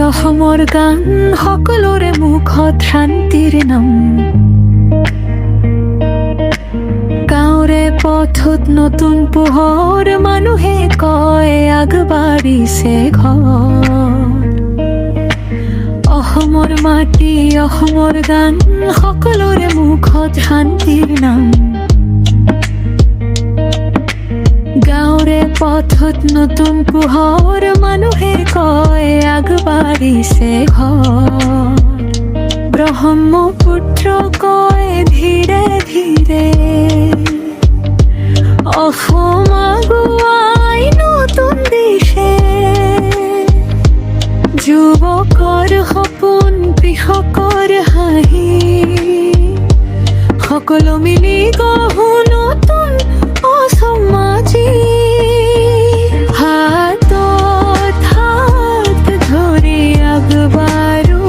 অসমৰ গান সকলোৰে মুখত শান্তিৰ নাম। গাঁৱৰে পথত নতুন পোহৰ, মানুহে কয় আগবাঢ়িছে ঘৰ। অসমৰ মাটি অসমৰ গান সকলোৰে মুখত শান্তিৰ নাম। গাঁৱৰে পথত নতুন পোহৰ, মানুহে কয় আগবাঢ়িছে ঘৰ। ব্ৰহ্মপুত্ৰ কয় ধীৰে ধীৰে, অসম আগুৱাই নতুন দিশে। যুৱকৰ সপোন কৃষকৰ হাঁহি, সকলো মিলি গঢ়ো নতুন অসম আজি। হাতত হাত ধৰি আগবাঢ়ো,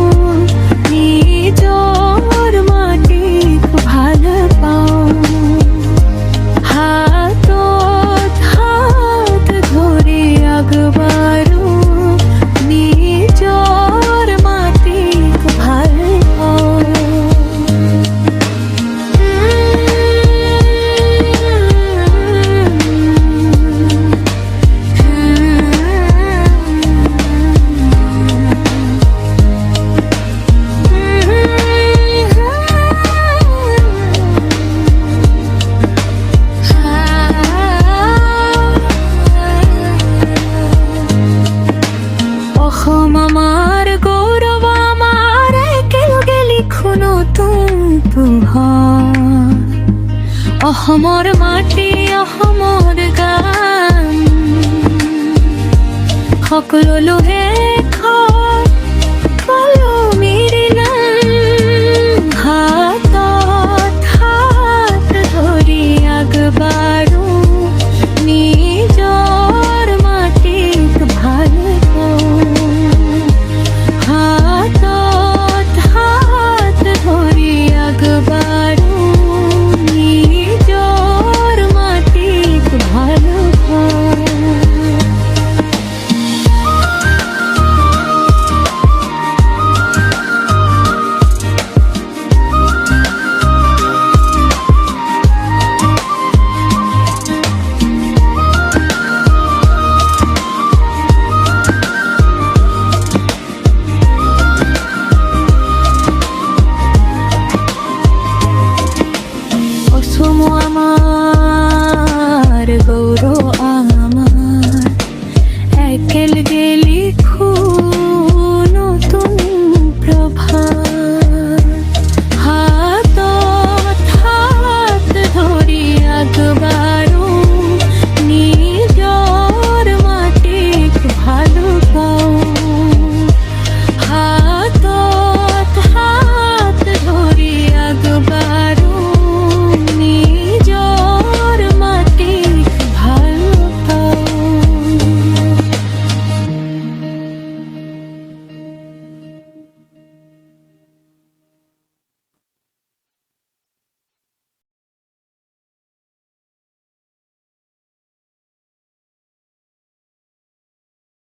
নিজৰ মাটিক ভাল পাওঁ। হাতত হাত ধৰি আগবাঢ়ো, নিজৰ মাটিক ভাল পাওঁ। অসম আমাৰ গৌৰৱ, আমাৰ একেলগে লিখো নতুন পোহৰ। অসমৰ মাটি অসমৰ গান সকলো লোহে